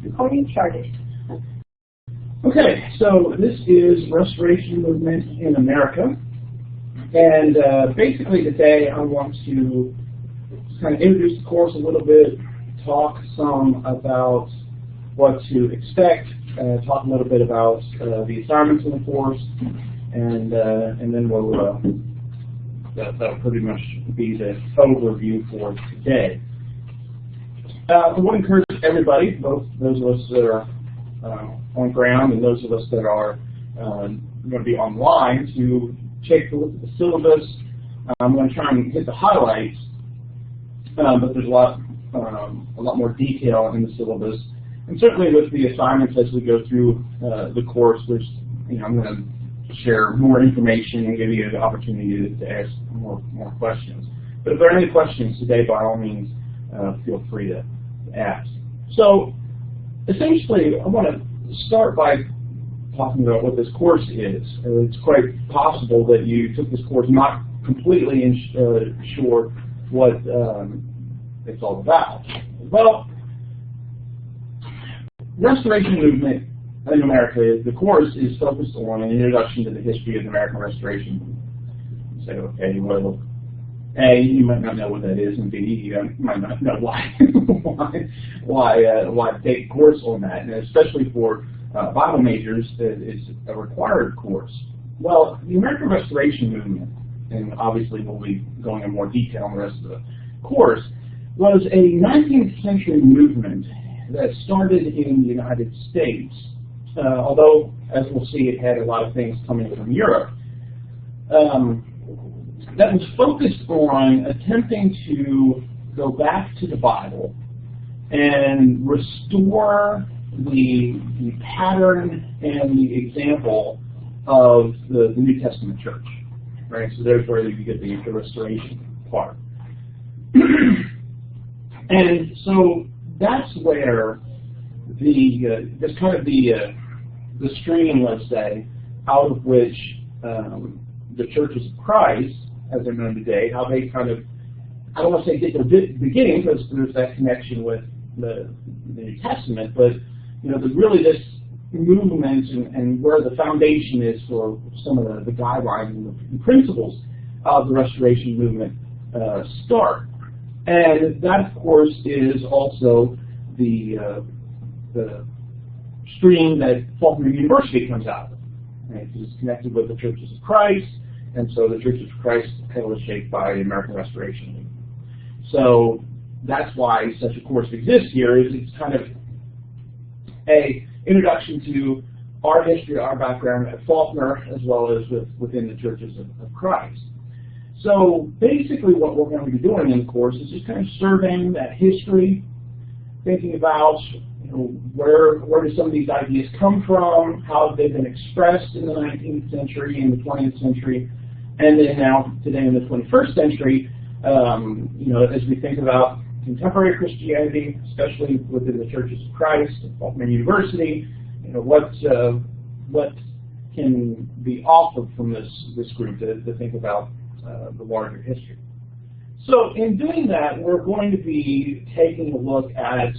Recording started. Okay, so this is Restoration Movement in America, and basically today I want to kind of introduce the course a little bit, talk some about what to expect, talk a little bit about the assignments in the course, and then we'll that'll pretty much be the overview for today. I want to encourage everybody, both those of us that are on ground and those of us that are going to be online, to take a look at the syllabus. I'm going to try and hit the highlights, but there's a lot more detail in the syllabus, and certainly with the assignments as we go through the course, which I'm going to share more information and give you the opportunity to ask more questions. But if there are any questions today, by all means, feel free to ask. So, essentially, I want to start by talking about what this course is. It's quite possible that you took this course not completely sure what it's all about. Well, Restoration Movement in America, the course is focused on an introduction to the history of the American Restoration Movement. You say, okay, well, A, you might not know what that is, and B, you might not know why take a course on that, and especially for Bible majors, it's a required course. Well, the American Restoration Movement, and obviously we'll be going in more detail on the rest of the course, was a 19th century movement that started in the United States, although, as we'll see, it had a lot of things coming from Europe. That was focused on attempting to go back to the Bible and restore the pattern and the example of the New Testament church. Right? So there's where you get the restoration part. And so that's where that's kind of the stream, let's say, out of which the churches of Christ, as they're known today, how they kind of, I don't want to say get their beginning, because there's that connection with the New Testament, but really this movement and where the foundation is for some of the guidelines and the principles of the Restoration Movement start. And that, of course, is also the stream that Faulkner University comes out of. Right? It's connected with the Churches of Christ, and so the Churches of Christ was shaped by the American Restoration Movement. So that's why such a course exists here. It's kind of a introduction to our history, our background at Faulkner, as well as within the Churches of Christ. So basically what we're going to be doing in the course is just kind of surveying that history, thinking about where do some of these ideas come from, how have they been expressed in the 19th century, in the 20th century, and then now today in the 21st century, as we think about contemporary Christianity, especially within the Churches of Christ and Faulkner University, what can be offered from this group to think about the larger history. So in doing that, we're going to be taking a look at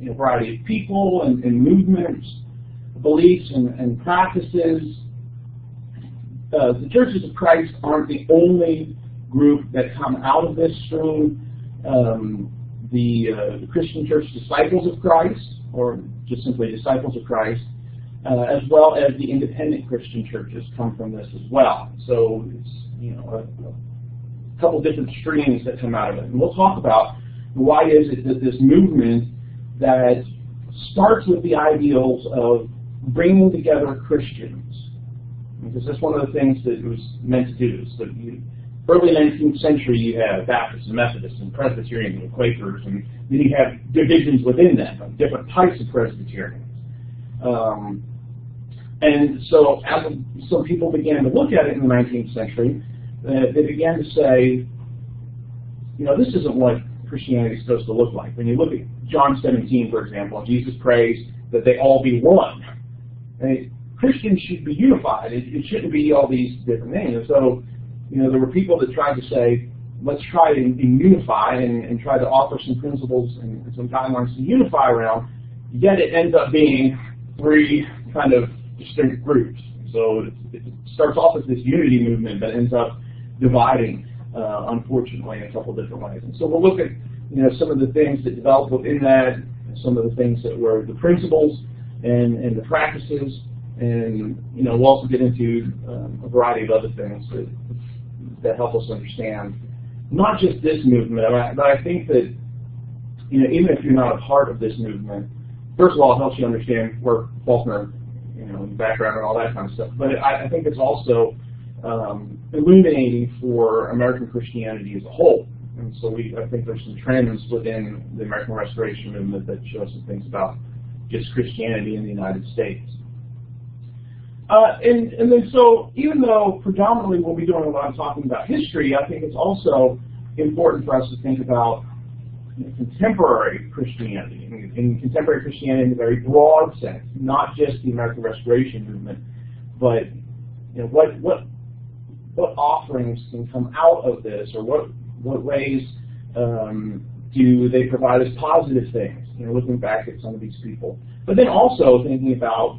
a variety of people and movements, beliefs and practices. The Churches of Christ aren't the only group that come out of this stream. The Christian Church Disciples of Christ, or just simply Disciples of Christ, as well as the independent Christian churches come from this as well. So it's a couple different streams that come out of it. And we'll talk about why is it that this movement that starts with the ideals of bringing together Christians, because that's one of the things that it was meant to do. So early 19th century, you have Baptists and Methodists and Presbyterians and Quakers, and then you have divisions within them, of different types of Presbyterians. And so as some people began to look at it in the 19th century, they began to say, this isn't what Christianity is supposed to look like. When you look at John 17, for example, Jesus prays that they all be one. And Christians should be unified. It shouldn't be all these different things. And so, there were people that tried to say, let's try and unify and try to offer some principles and some guidelines to unify around. yet it ends up being three kind of distinct groups. So it starts off as this unity movement that ends up dividing, unfortunately, in a couple different ways. And so we'll look at some of the things that developed within that, some of the things that were the principles and the practices, and we'll also get into a variety of other things that help us understand not just this movement, but I think that even if you're not a part of this movement, first of all, it helps you understand where Faulkner, the background and all that kind of stuff. But I think it's also illuminating for American Christianity as a whole. And so I think there's some trends within the American Restoration movement that show some things about just Christianity in the United States. And then so even though predominantly we'll be doing a lot of talking about history, I think it's also important for us to think about contemporary Christianity. In contemporary Christianity in a very broad sense, not just the American Restoration movement, but what offerings can come out of this, or what ways do they provide us positive things? Looking back at some of these people, but then also thinking about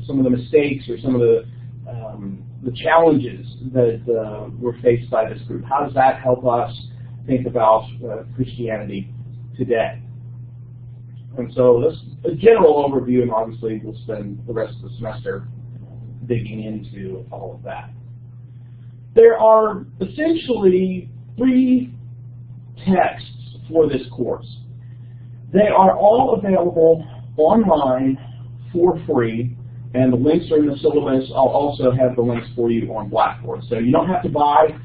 some of the mistakes or some of the challenges that were faced by this group. How does that help us think about Christianity today? And so that's a general overview, and obviously we'll spend the rest of the semester digging into all of that. There are essentially three texts for this course. They are all available online for free, and the links are in the syllabus. I'll also have the links for you on Blackboard. So you don't have to buy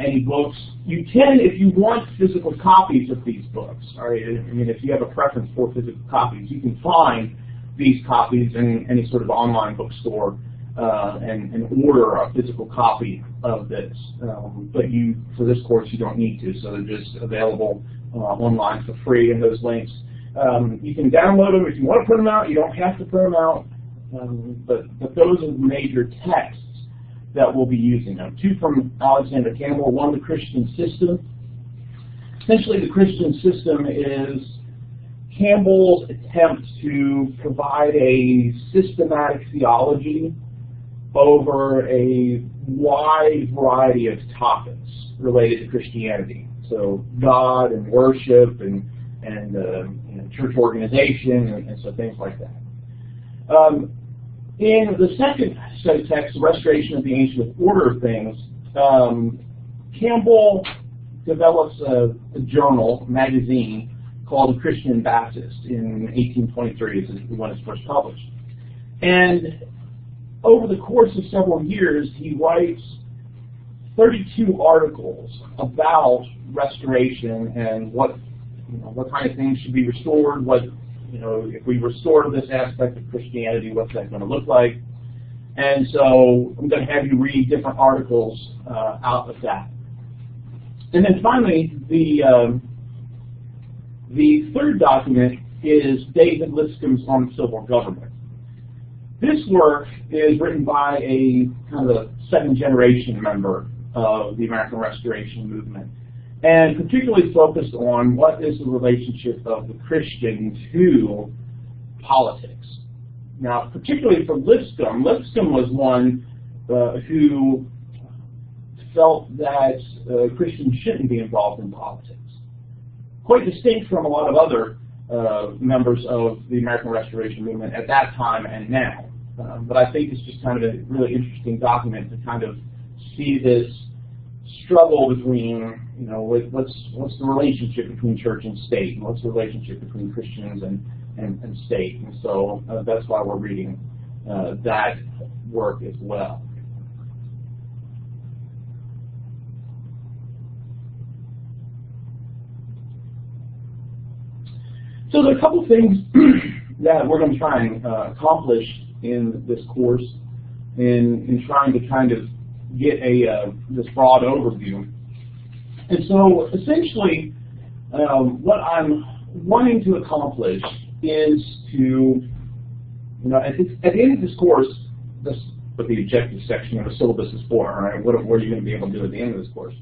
any books. You can, if you want physical copies of these books. All right? If you have a preference for physical copies, you can find these copies in any sort of online bookstore and order a physical copy of this. But for this course, you don't need to. So they're just available online for free, and those links. You can download them if you want to print them out. You don't have to print them out. But those are the major texts that we'll be using. Two from Alexander Campbell, one, the Christian System. Essentially, the Christian System is Campbell's attempt to provide a systematic theology over a wide variety of topics related to Christianity. So God and worship and church organization and so things like that. In the second set of texts, The Restoration of the Ancient Order of Things, Campbell develops a journal, a magazine, called The Christian Baptist in 1823, is when it's first published. And over the course of several years, he writes 32 articles about restoration and what kind of things should be restored, if we restore this aspect of Christianity, what's that going to look like? And so I'm going to have you read different articles out of that. And then finally, the third document is David Lipscomb's On Civil Government. This work is written by a kind of a second-generation member of the American Restoration movement, and particularly focused on what is the relationship of the Christian to politics. Now, particularly for Lipscomb was one who felt that Christians shouldn't be involved in politics. Quite distinct from a lot of other members of the American Restoration movement at that time and now. But I think it's just kind of a really interesting document to kind of see this struggle between, what's the relationship between church and state, and what's the relationship between Christians and state. And so that's why we're reading that work as well. So there are a couple things that we're going to try and accomplish in this course in trying to kind of get this broad overview. And so essentially what I'm wanting to accomplish is to, at the end of this course, that's what the objective section of the syllabus is for, all right? What are you going to be able to do at the end of this course?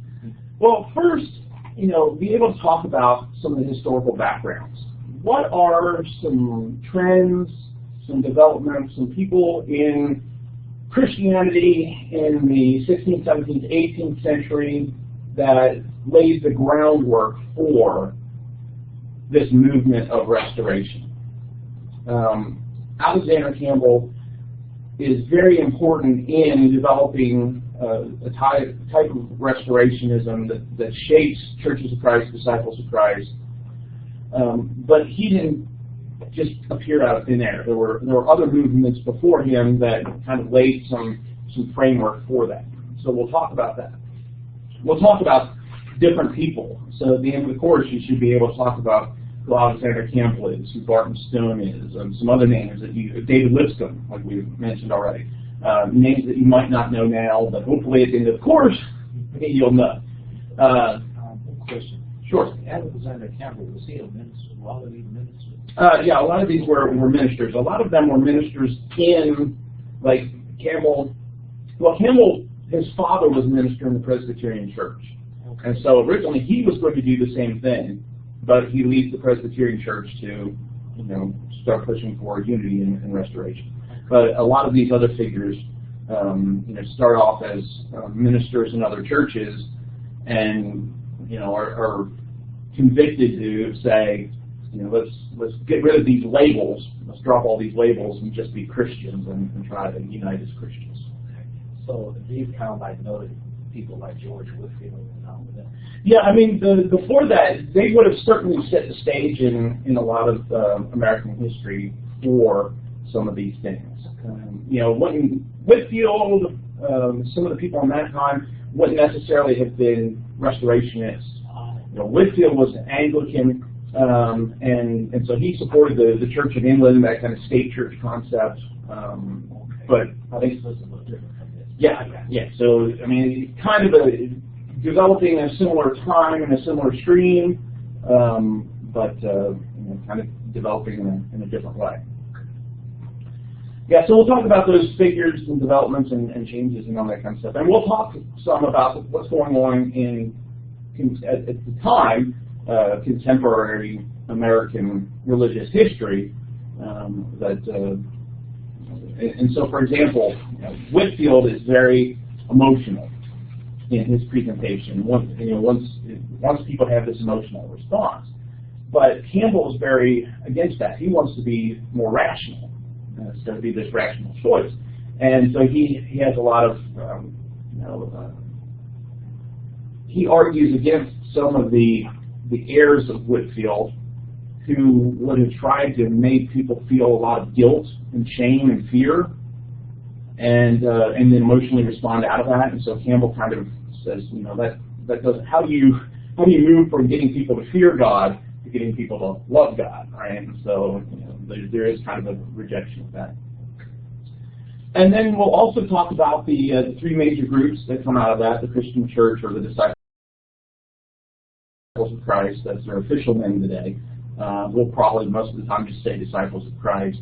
Well, first, be able to talk about some of the historical backgrounds. what are some trends, some developments, some people in Christianity in the 16th, 17th, 18th century that laid the groundwork for this movement of restoration. Alexander Campbell is very important in developing a type of restorationism that shapes Churches of Christ, Disciples of Christ. But he didn't just appear out of thin air. There were other movements before him that kind of laid some framework for that. So we'll talk about that. We'll talk about different people. So at the end of the course, you should be able to talk about who Alexander Campbell is, who Barton Stone is, and some other names that David Lipscomb, like we mentioned already. Names that you might not know now, but hopefully at the end of the course, you'll know. Question. Sure. Alexander Campbell, was he a minister? A lot of these ministers? Yeah, a lot of these were ministers. A lot of them were ministers in, like, Campbell. Well, Campbell, his father was a minister in the Presbyterian Church. Okay. And so originally he was going to do the same thing, but he leaves the Presbyterian Church to, start pushing for unity and restoration. But a lot of these other figures, start off as ministers in other churches, and are convicted to say, let's get rid of these labels, let's drop all these labels and just be Christians and try to unite as Christians. So these kind of like noted people like George Whitefield and all of that. Yeah, I mean, before that, they would have certainly set the stage in a lot of American history for some of these things. When Whitefield, some of the people in that time wouldn't necessarily have been restorationists. Whitefield was an Anglican, and so he supported the Church of England, that kind of state church concept. But I think this is a little different from this. Yeah. So I mean, kind of developing a similar time and a similar stream, but kind of developing in a different way. Yeah, so we'll talk about those figures and developments and changes and all that kind of stuff. And we'll talk some about what's going on at the time, contemporary American religious history. And so, for example, Whitefield is very emotional in his presentation. Once people have this emotional response, but Campbell is very against that. He wants to be more rational. It's going to be this rational choice, and so he has a lot of he argues against some of the heirs of Whitefield who would have tried to make people feel a lot of guilt and shame and fear, and then emotionally respond out of that. And so Campbell kind of says, that doesn't. How do you move from getting people to fear God to getting people to love God, right? And so there is kind of a rejection of that. And then we'll also talk about the three major groups that come out of that: the Christian Church, or the Disciples of Christ. That's their official name today. We'll probably most of the time just say Disciples of Christ.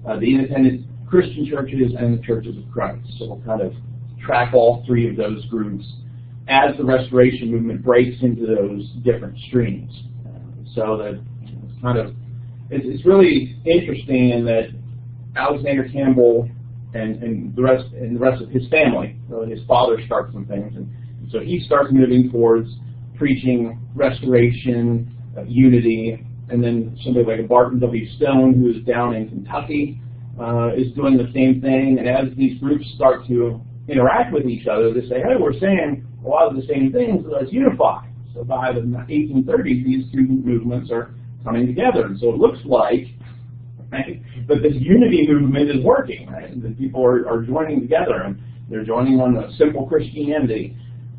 The independent Christian churches and the Churches of Christ. So we'll kind of track all three of those groups as the Restoration movement breaks into those different streams. So that it's kind of it's really interesting in that Alexander Campbell and the rest of his family, his father starts some things, and so he starts moving towards preaching restoration, unity, and then somebody like Barton W. Stone, who's down in Kentucky, is doing the same thing. And as these groups start to interact with each other, they say, hey, we're saying a lot of the same things, so let's unify. So by the 1830s, these two movements are coming together. And so it looks like, right, that this unity movement is working, right? And that people are joining together, and they're joining on a simple Christianity.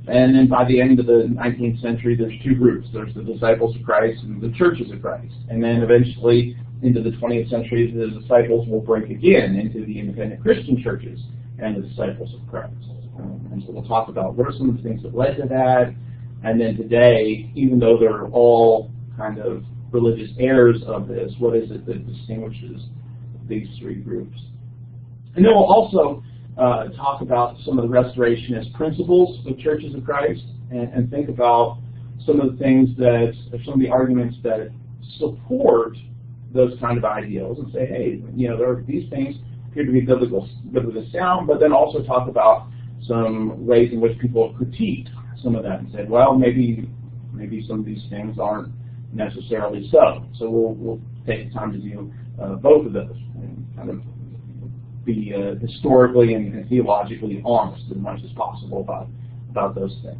And then by the end of the 19th century, there's two groups. There's the Disciples of Christ and the Churches of Christ. And then eventually, into the 20th century, the disciples will break again into the independent Christian churches and the Disciples of Christ. And so we'll talk about what are some of the things that led to that. And then today, even though they're all kind of religious heirs of this, what is it that distinguishes these three groups? And then we'll also talk about some of the restorationist principles of Churches of Christ, and think about some of the things some of the arguments that support those kind of ideals and say, hey, there are these things appear to be biblically sound, but then also talk about some ways in which people critique some of that and said, well, maybe some of these things aren't necessarily so. So we'll take the time to do both of those and kind of be historically and theologically honest as much as possible about those things.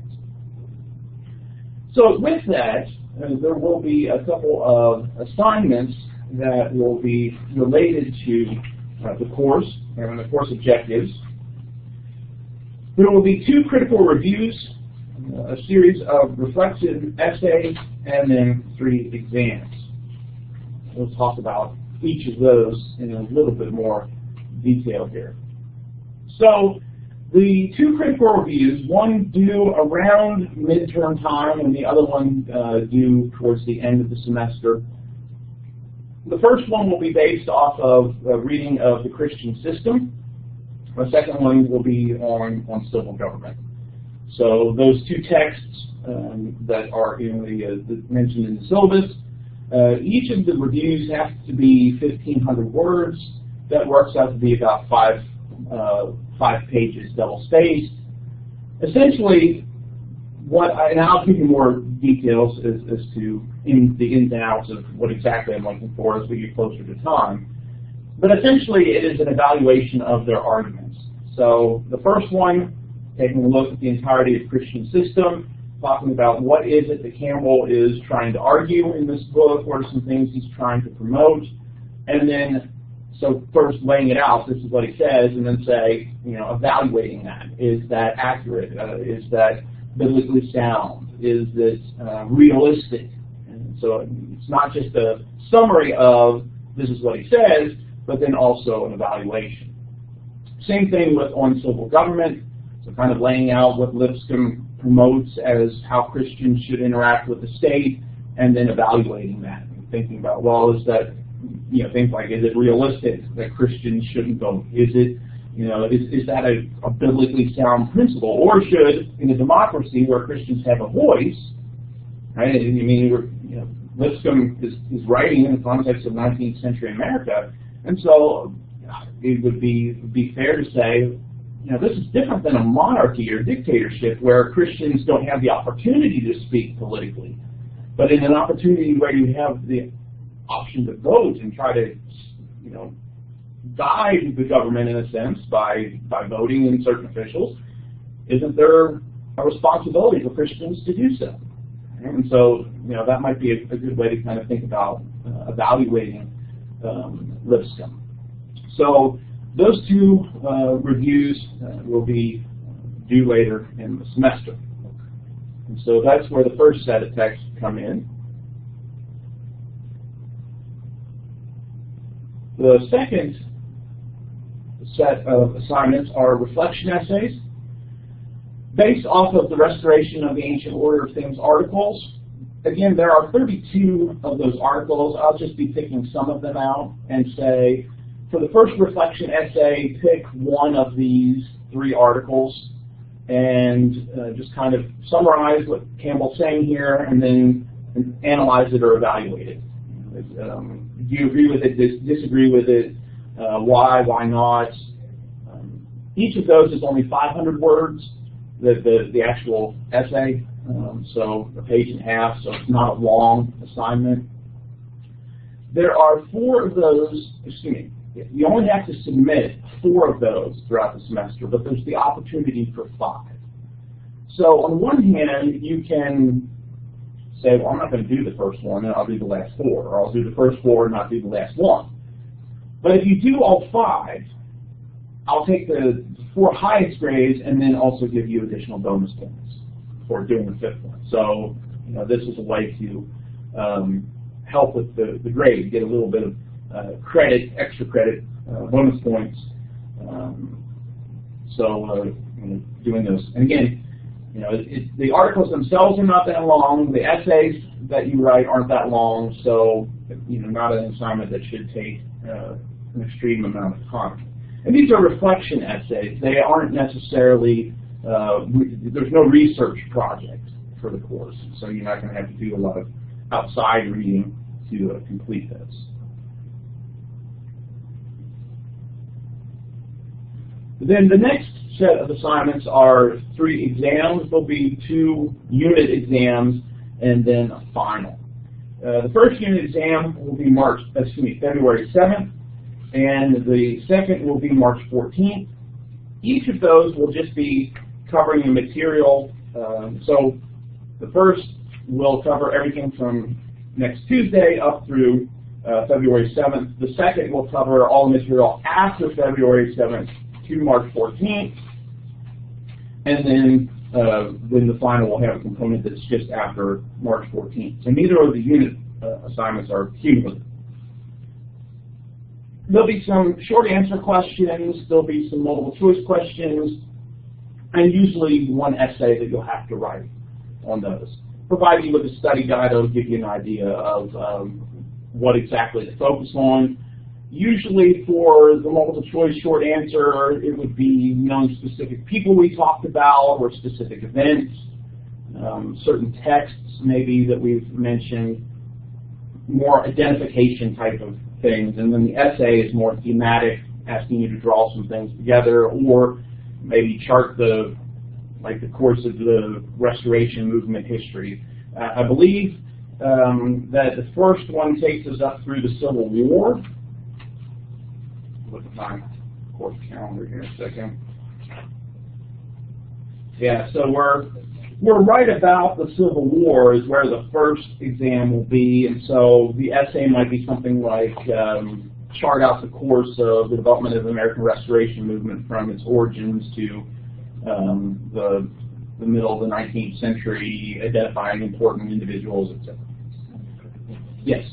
So with that, there will be a couple of assignments that will be related to the course and the course objectives. There will be 2 critical reviews, a series of reflexive essays, and then 3 exams. We'll talk about each of those in a little bit more detail here. So the 2 critical reviews, one due around midterm time and the other one due towards the end of the semester. The first one will be based off of a reading of the Christian system. The second one will be on civil government. So those 2 texts that are in mentioned in the syllabus, each of the reviews has to be 1,500 words. That works out to be about 5 pages double-spaced. Essentially, and I'll give you more details as to the ins and outs of what exactly I'm looking for as we get closer to time. But essentially, it is an evaluation of their arguments. So the first one, taking a look at the entirety of the Christian system, talking about what is it that Campbell is trying to argue in this book, what are some things he's trying to promote, and then so first laying it out, this is what he says, and then say, evaluating that. Is that accurate? Is that biblically sound? Is it realistic? And so it's not just a summary of this is what he says, but then also an evaluation. Same thing on civil government, so kind of laying out what Lipscomb promotes as how Christians should interact with the state, and then evaluating that and thinking about, well, is that things like, is it realistic that Christians shouldn't vote? Is it, is that a biblically sound principle? Or should, in a democracy where Christians have a voice, right? I mean, Lipscomb is writing in the context of 19th century America, and so it would be fair to say, this is different than a monarchy or dictatorship where Christians don't have the opportunity to speak politically. But in an opportunity where you have the option to vote and try to, guide the government in a sense by voting in certain officials, isn't there a responsibility for Christians to do so? And so, that might be a good way to kind of think about evaluating Lipscomb. So those 2 reviews will be due later in the semester. And so that's where the first set of texts come in. The second set of assignments are reflection essays based off of the Restoration of the Ancient Order of Things articles. Again, there are 32 of those articles. I'll just be picking some of them out and say, for the first reflection essay, pick one of these 3 articles and just kind of summarize what Campbell's saying here and then analyze it or evaluate it. Do you agree with it, disagree with it, why not? Each of those is only 500 words, the actual essay, so a page and a half, so it's not a long assignment. There are 4 of those, you only have to submit 4 of those throughout the semester, but there's the opportunity for 5. So on one hand, you can say, well, I'm not going to do the first one, and I'll do the last 4, or I'll do the first 4 and not do the last 1. But if you do all 5, I'll take the 4 highest grades and then also give you additional bonus points for doing the 5th one. So, this is a way to help with the grade, get a little bit of credit, extra credit, bonus points. Doing those. And again, the articles themselves are not that long. The essays that you write aren't that long, so not an assignment that should take an extreme amount of time. And these are reflection essays. They aren't necessarily, there's no research project for the course, so you're not going to have to do a lot of outside reading to complete those. Then the next set of assignments are 3 exams. There'll be 2 unit exams and then a final. The first unit exam will be February 7th, and the second will be March 14th. Each of those will just be covering the material. So the first will cover everything from next Tuesday up through February 7th. The second will cover all the material after February 7th to March 14th. And then the final will have a component that's just after March 14th. So neither of the unit assignments are cumulative. There'll be some short answer questions, there'll be some multiple choice questions, and usually one essay that you'll have to write on those. Provide you with a study guide that'll give you an idea of what exactly to focus on. Usually for the multiple choice short answer, it would be knowing specific people we talked about or specific events, certain texts maybe that we've mentioned, more identification type of things. And then the essay is more thematic, asking you to draw some things together or maybe chart the course of the Restoration movement history. I believe that the first one takes us up through the Civil War. Look at my course calendar here a second. Yeah, so we're right about the Civil War is where the first exam will be, and so the essay might be something like chart out the course of the development of the American Restoration movement from its origins to the middle of the 19th century, identifying important individuals, etc. Yes.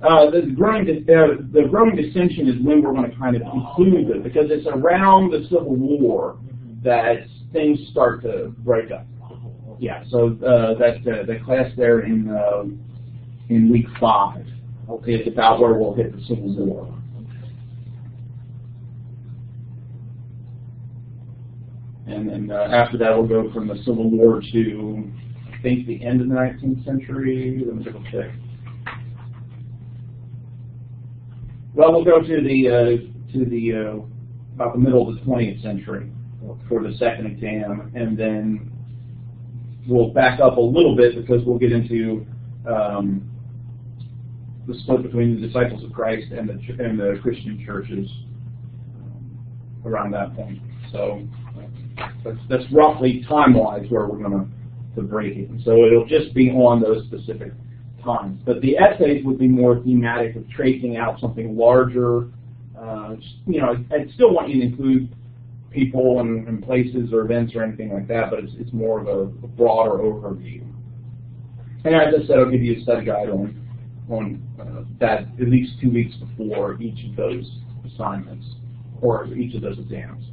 The growing dissension is when we're going to kind of conclude it, because it's around the Civil War that things start to break up. Yeah, so that class there in week 5 is about where we'll hit the Civil War. And then after that, we'll go from the Civil War to, I think, the end of the 19th century. Let me double check. Well, we'll go to the about the middle of the 20th century for the second exam, and then we'll back up a little bit because we'll get into the split between the disciples of Christ and the Christian churches around that point. So that's roughly time-wise where we're going to break it. So it'll just be on those specific times. But the essays would be more thematic of tracing out something larger. I'd still want you to include people and places or events or anything like that, but it's more of a broader overview. And as I said, I'll give you a study guide on that at least 2 weeks before each of those assignments or each of those exams.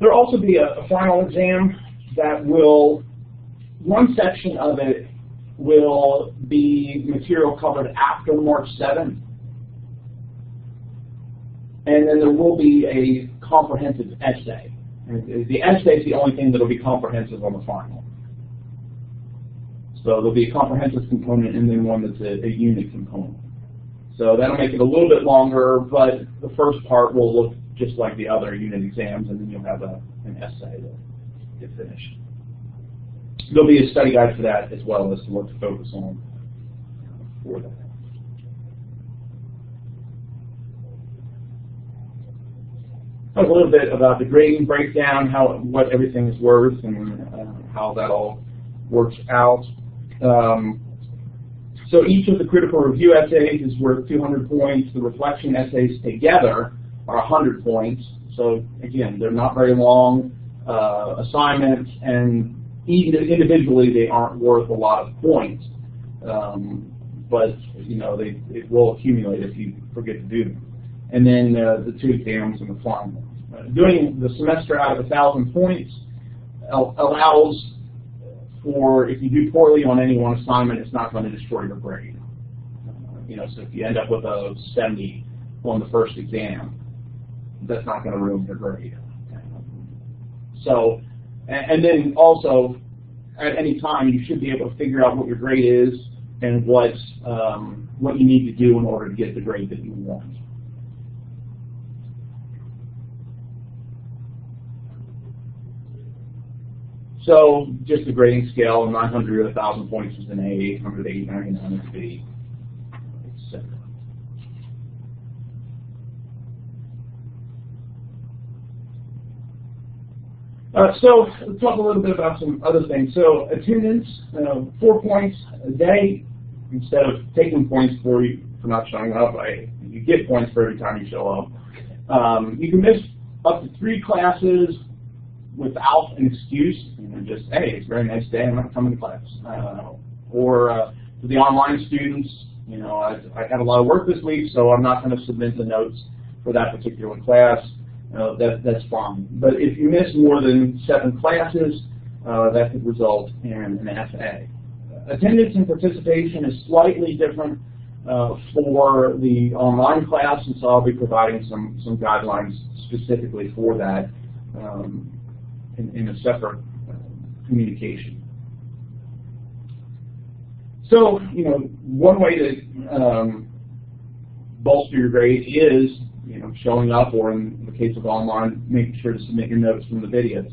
There'll also be a final exam that one section of it will be material covered after March 7th. And then there will be a comprehensive essay. And the essay is the only thing that will be comprehensive on the final. So there'll be a comprehensive component and then one that's a unit component. So that'll make it a little bit longer, but the first part will look just like the other unit exams, and then you'll have an essay to get finished. There'll be a study guide for that as well as to what to focus on for that. Talk a little bit about the grading breakdown, what everything is worth, and how that all works out. So each of the critical review essays is worth 200 points. The reflection essays together are 100 points. So again, they're not very long assignments, and even individually they aren't worth a lot of points. But it will accumulate if you forget to do them. And then the 2 exams and the final. Doing the semester out of 1,000 points allows for, if you do poorly on any one assignment, it's not going to destroy your grade. So if you end up with a 70 on the first exam, that's not going to ruin your grade. So, and then also, at any time, you should be able to figure out what your grade is and what you need to do in order to get the grade that you want. So just a grading scale, 900 to 1,000 points is an A, 800 to 899 is a B, etc. So let's talk a little bit about some other things. So attendance, 4 points a day. Instead of taking points for you for not showing up, you get points for every time you show up. You can miss up to 3 classes without an excuse. Just, hey, it's a very nice day, I'm not coming to class. Or for the online students, I had a lot of work this week, so I'm not going to submit the notes for that particular class. That's fine. But if you miss more than 7 classes, that could result in an FA. Attendance and participation is slightly different for the online class, and so I'll be providing some guidelines specifically for that in a separate communication. So, one way to bolster your grade is, showing up, or in the case of online, making sure to submit your notes from the videos.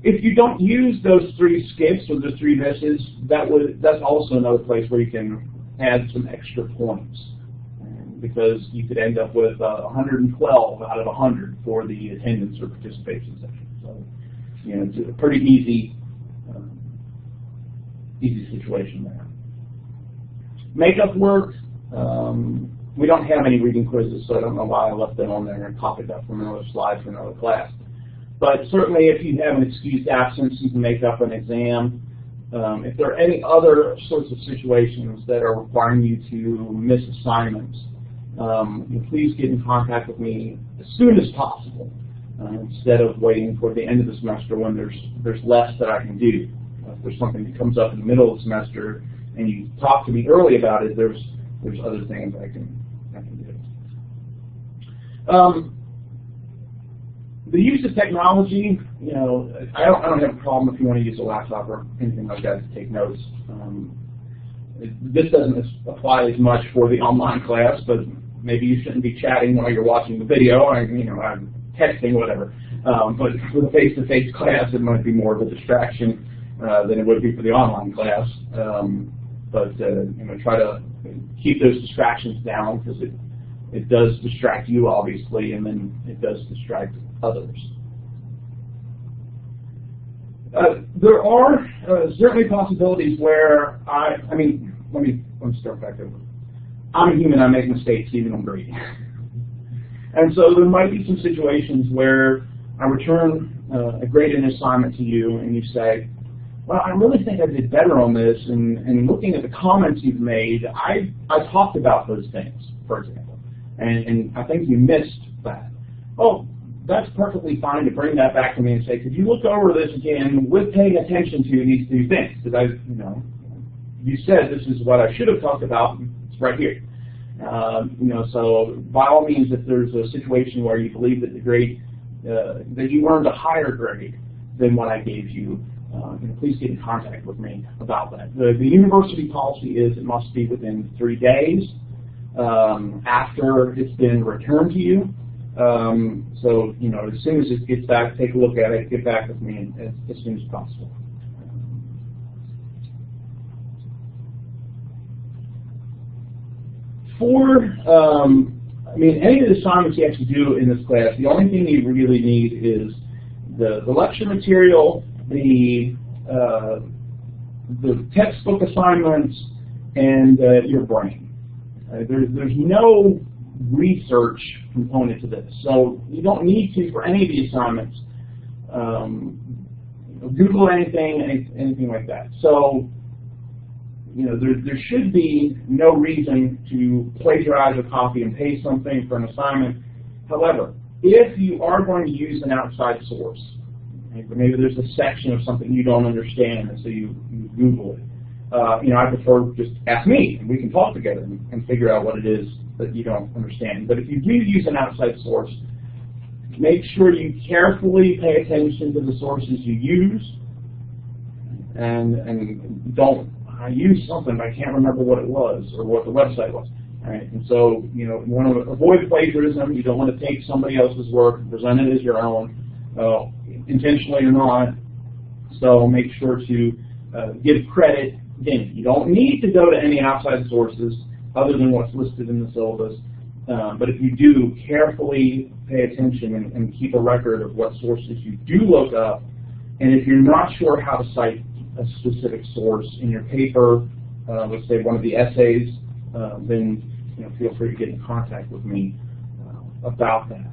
If you don't use those 3 skips or the 3 misses, that's also another place where you can add some extra points, because you could end up with 112 out of 100 for the attendance or participation section. So, it's a pretty easy situation there. Makeup work. We don't have any reading quizzes, so I don't know why I left them on there and copied that from another slide for another class. But certainly if you have an excused absence, you can make up an exam. If there are any other sorts of situations that are requiring you to miss assignments, please get in contact with me as soon as possible, instead of waiting for the end of the semester when there's less that I can do. If there's something that comes up in the middle of the semester and you talk to me early about it, there's other things I can do. The use of technology, I don't have a problem if you want to use a laptop or anything like that to take notes. This doesn't apply as much for the online class, but maybe you shouldn't be chatting while you're watching the video, or I'm texting, whatever. But for the face-to-face class, it might be more of a distraction than it would be for the online class. But try to keep those distractions down, because it does distract you, obviously, and then it does distract others. There are certainly possibilities where let me start back over. I'm a human, I make mistakes even on grading. And so there might be some situations where I return a graded assignment to you and you say, well, I really think I did better on this, and looking at the comments you've made, I talked about those things, for example, and I think you missed that. Oh, that's perfectly fine to bring that back to me and say, could you look over this again with paying attention to these 2 things? Because you said this is what I should have talked about. It's right here. So by all means, if there's a situation where you believe that the grade that you earned a higher grade than what I gave you, please get in contact with me about that. The university policy is it must be within 3 days after it's been returned to you. So, as soon as it gets back, take a look at it, get back with me as soon as possible. Any of the assignments you actually do in this class, the only thing you really need is the lecture material, the textbook assignments, and your brain. There's no research component to this, so you don't need to, for any of the assignments, Google anything like that. So there should be no reason to plagiarize a copy and paste something for an assignment. However, if you are going to use an outside source, maybe there's a section of something you don't understand, and so you Google it. I prefer just ask me, and we can talk together and figure out what it is that you don't understand. But if you do use an outside source, make sure you carefully pay attention to the sources you use, and don't use something but I can't remember what it was or what the website was. All right, and so you want to avoid plagiarism. You don't want to take somebody else's work and present it as your own, intentionally or not. So make sure to give credit. Again, you don't need to go to any outside sources other than what's listed in the syllabus. But if you do, carefully pay attention and keep a record of what sources you do look up. And if you're not sure how to cite a specific source in your paper, let's say one of the essays, then feel free to get in contact with me about that.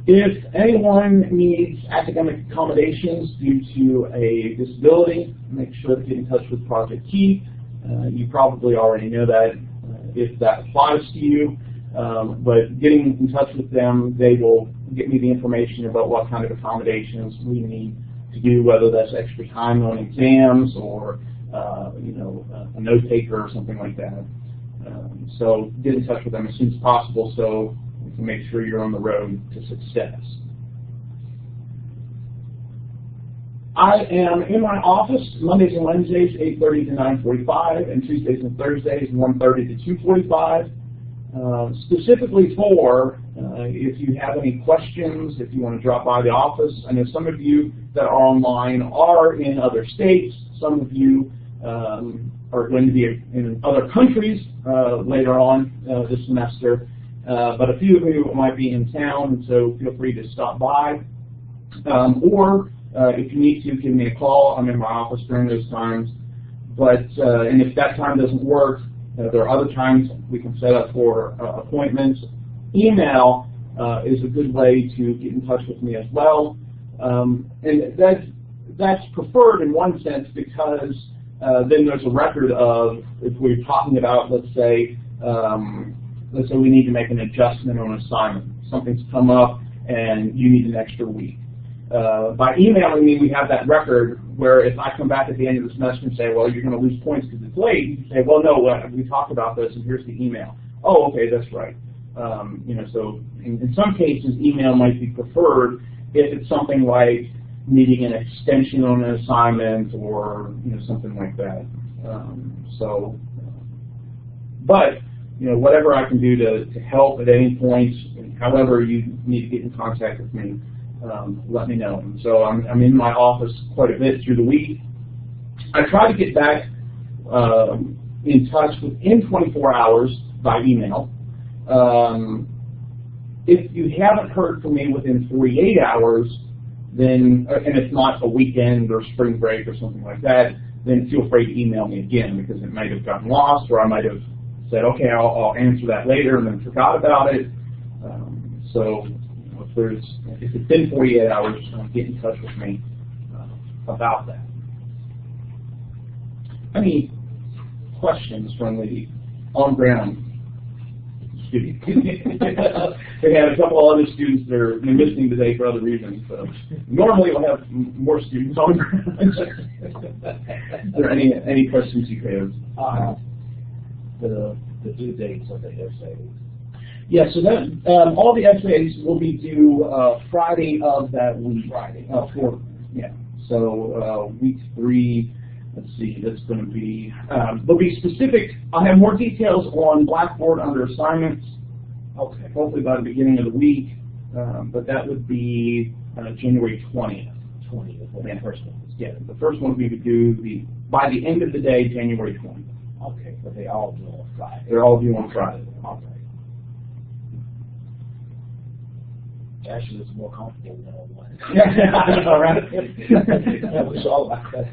If anyone needs academic accommodations due to a disability, make sure to get in touch with Project Key. You probably already know that if that applies to you, but getting in touch with them, they will get me the information about what kind of accommodations we need to do, whether that's extra time on exams or a note taker or something like that. So get in touch with them as soon as possible so we can make sure you're on the road to success. I am in my office Mondays and Wednesdays, 8:30 to 9:45, and Tuesdays and Thursdays, 1:30 to 2:45. Specifically for if you have any questions, if you want to drop by the office. I know some of you that are online are in other states. Some of you are going to be in other countries later on this semester. But a few of you might be in town, so feel free to stop by. Or if you need to, give me a call. I'm in my office during those times. But and if that time doesn't work, there are other times we can set up for appointments. Email is a good way to get in touch with me as well. And that's preferred in one sense because then there's a record of if we're talking about, let's say we need to make an adjustment on an assignment. Something's come up and you need an extra week. By emailing me, we have that record where if I come back at the end of the semester and say, well, you're going to lose points because it's late, you can say, well, no, we talked about this and here's the email. Oh, okay, that's right. So in some cases, email might be preferred if it's something like needing an extension on an assignment or something like that. But whatever I can do to help at any point, however you need to get in contact with me, let me know. And so I'm in my office quite a bit through the week. I try to get back in touch within 24 hours by email. If you haven't heard from me within 48 hours, then, and it's not a weekend or spring break or something like that, then feel free to email me again because it might have gotten lost, or I might have said, okay, I'll answer that later and then forgot about it. If it's been 48 hours, get in touch with me about that. Any questions from the on-ground students? We had a couple other students that are missing today for other reasons. So normally we'll have more students on ground. Are there any questions you have? The due dates of the essays. Yeah, so that all the essays will be due Friday of that week. So week 3. Let's see. That's going to be. There'll be specific. I'll have more details on Blackboard under assignments. Okay. Hopefully by the beginning of the week, but that would be January 20th. 20th. Yeah. The first one. Yeah, the first one we would do by the end of the day, January 20th. Okay, but they all due on Friday. They're all due on Friday. Okay. Actually, it's more comfortable than on one. Yeah, all right. That was all like that.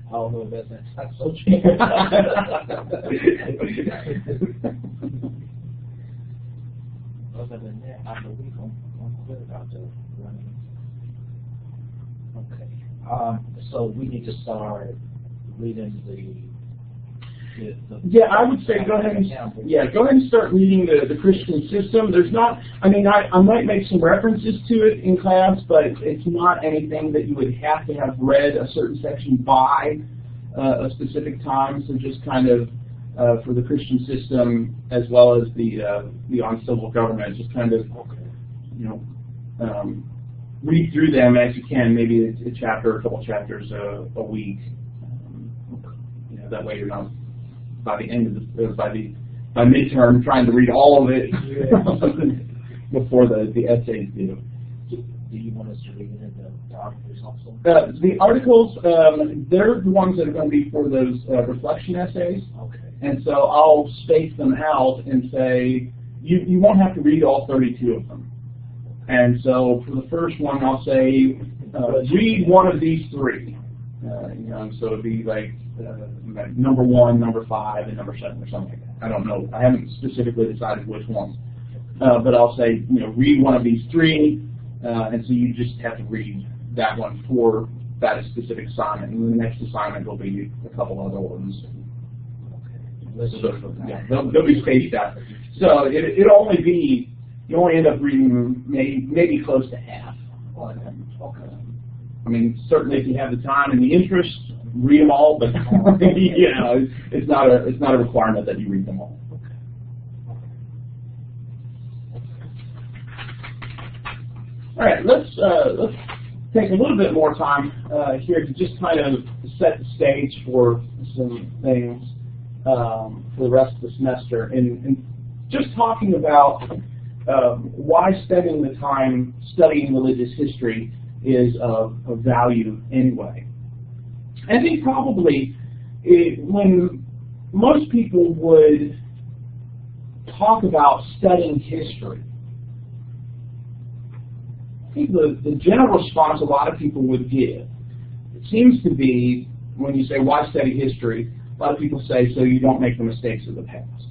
I don't know if that's not so cheap. Other than that, I believe I'm clear about the running. Okay. So we need to start reading the yeah, I would say go ahead and start reading the Christian system. There's not, I might make some references to it in class, but it's not anything that you would have to have read a certain section by a specific time. So just kind of for the Christian system as well as the on civil government, just kind of read through them as you can. Maybe a chapter, a couple chapters a week. That way you're not by the end of by midterm trying to read all of it before the essays due. Do you want us to read it in the articles also? The articles, they're the ones that are going to be for those reflection essays. Okay. And so I'll space them out and say, you won't have to read all 32 of them. And so for the first one, I'll say, read one of these three. So it'd be like number 1, number 5, and number 7 or something like that. I don't know. I haven't specifically decided which one. But I'll say, read one of these three, and so you just have to read that one for that specific assignment. And the next assignment will be a couple other ones. So, yeah, they'll be spaced out. So it'll only be, you only end up reading maybe close to half. I mean, certainly if you have the time and the interest, read them all, but it's not a requirement that you read them all. All right, let's take a little bit more time here to just kind of set the stage for some things for the rest of the semester, and just talking about why spending the time studying religious history is of value anyway. I think probably when most people would talk about studying history, I think the general response a lot of people would give, it seems to be, when you say, why study history, a lot of people say, so you don't make the mistakes of the past.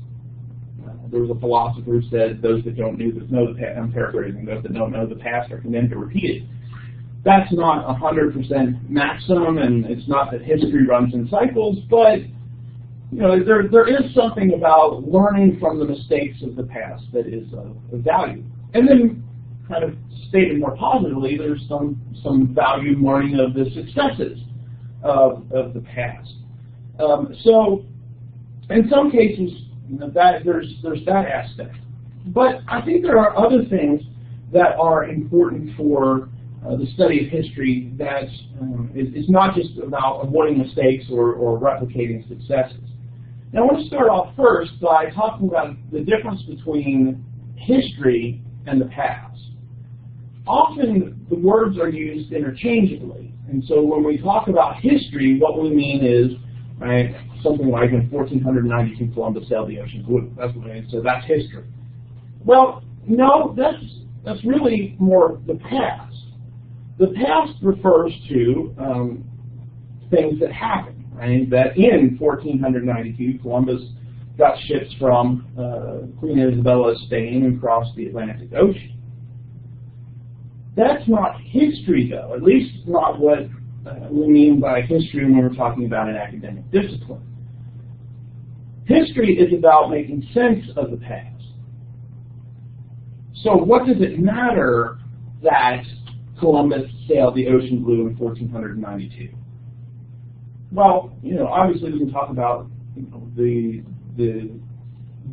There was a philosopher who said, those that don't know the past, I'm paraphrasing, those that don't know the past are condemned to repeat it. That's not 100% maximum, and it's not that history runs in cycles, but there is something about learning from the mistakes of the past that is of value. And then, kind of stated more positively, there's some value in learning of the successes of the past. So, in some cases, there's that aspect. But I think there are other things that are important for the study of history that is not just about avoiding mistakes or replicating successes. Now, I want to start off first by talking about the difference between history and the past. Often the words are used interchangeably, and so when we talk about history, what we mean is, right, something like in 1492 Columbus sailed the ocean blue. That's what it is. So that's history. Well, no, that's really more the past. The past refers to things that happened, right? That in 1492 Columbus got ships from Queen Isabella of Spain and crossed the Atlantic Ocean. That's not history, though, at least not what we mean by history when we're talking about an academic discipline. History is about making sense of the past. So what does it matter that Columbus sailed the ocean blue in 1492? Well, obviously we can talk about the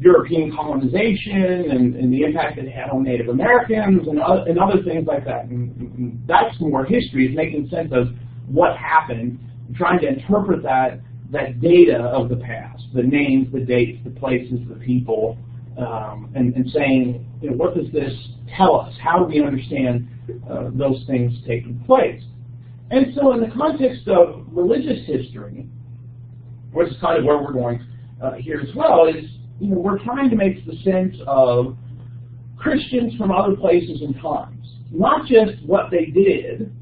European colonization and the impact that it had on Native Americans and other things like that. And that's more history, is making sense of what happened, trying to interpret that data of the past, the names, the dates, the places, the people, and saying, what does this tell us? How do we understand those things taking place? And so in the context of religious history, which is kind of where we're going here as well, is we're trying to make the sense of Christians from other places and times. Not just what they did,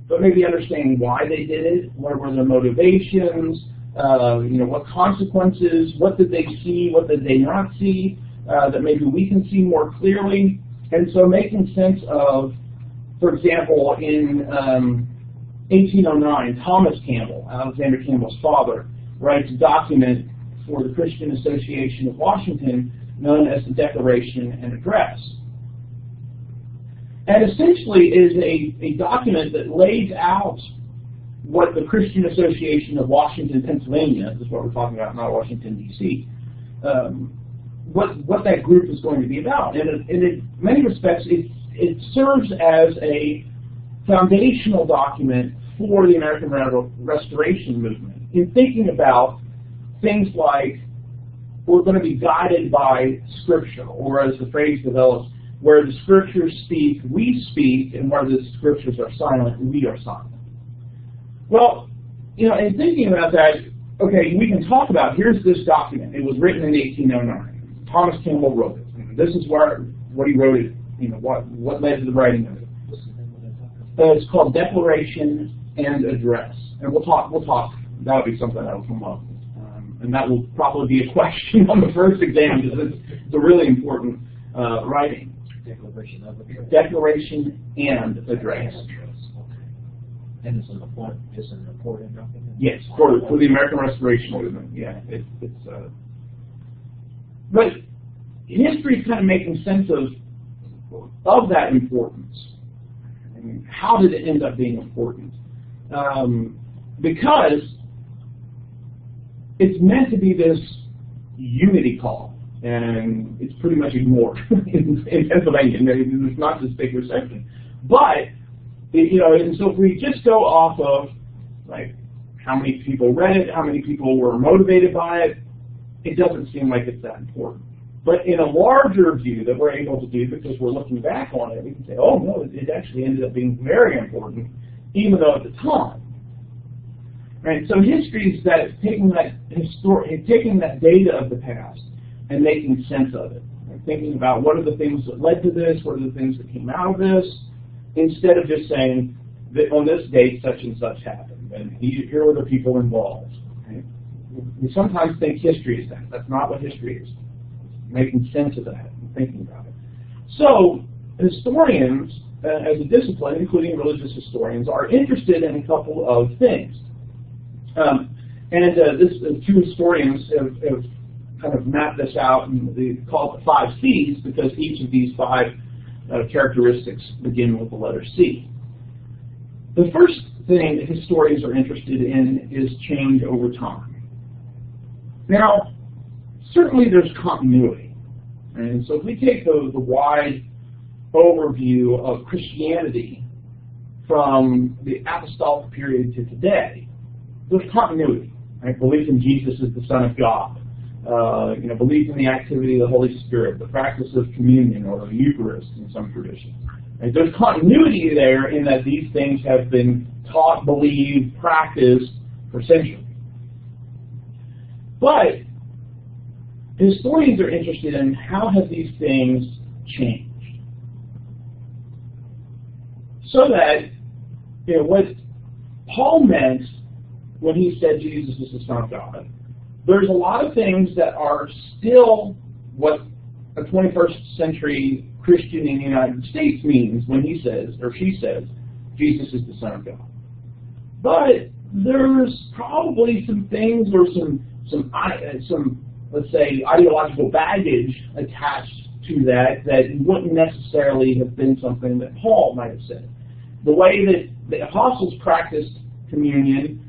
but maybe understanding why they did it, what were their motivations, what consequences, what did they see, what did they not see, that maybe we can see more clearly. And so making sense of, for example, in 1809, Thomas Campbell, Alexander Campbell's father, writes a document for the Christian Association of Washington known as the Declaration and Address. And essentially is a document that lays out what the Christian Association of Washington, Pennsylvania, this is what we're talking about, not Washington, D.C., what that group is going to be about. And in many respects, it serves as a foundational document for the American Restoration Movement in thinking about things like, we're going to be guided by Scripture, or as the phrase develops, Where the scriptures speak, we speak, and where the scriptures are silent, we are silent. Well, you know, in thinking about that, okay, we can talk about, here's this document. It was written in 1809. Thomas Campbell wrote it. This is what he wrote it, you know, what led to the writing of it. It's called Declaration and Address. And we'll talk, that'll be something that'll come up. And that will probably be a question on the first exam, because it's a really important writing. Declaration of Address. Declaration and Address. Okay. And it's an important document? Yes, for the American Restoration Movement. Yeah, but history is kind of making sense of that importance. I mean, how did it end up being important? Because it's meant to be this unity call, and it's pretty much ignored in Pennsylvania. It's not this big reception. But, you know, and so if we just go off of, like, how many people read it, how many people were motivated by it, it doesn't seem like it's that important. But in a larger view that we're able to do, because we're looking back on it, we can say, oh no, it actually ended up being very important, even though at the time. Right? So history is that taking that data of the past and making sense of it. Right? Thinking about what are the things that led to this, what are the things that came out of this, instead of just saying that on this date such and such happened, and here were the people involved. Right? We sometimes think history is that. That's not what history is. Making sense of that and thinking about it. So historians, as a discipline, including religious historians, are interested in a couple of things. Two historians have kind of mapped this out, and they call it the 5 C's, because each of these 5 characteristics begin with the letter C. The first thing that historians are interested in is change over time. Now, certainly there's continuity. And so if we take the wide overview of Christianity from the apostolic period to today, there's continuity. Right? Belief in Jesus as the Son of God. Belief in the activity of the Holy Spirit, the practice of communion or the Eucharist in some traditions. Right? There's continuity there in that these things have been taught, believed, practiced for centuries. But historians are interested in how have these things changed. So that, what Paul meant when he said Jesus is the Son of God, there's a lot of things that are still what a 21st century Christian in the United States means when he says, or she says, Jesus is the Son of God. But there's probably some things or some let's say, ideological baggage attached to that wouldn't necessarily have been something that Paul might have said. The way that the apostles practiced communion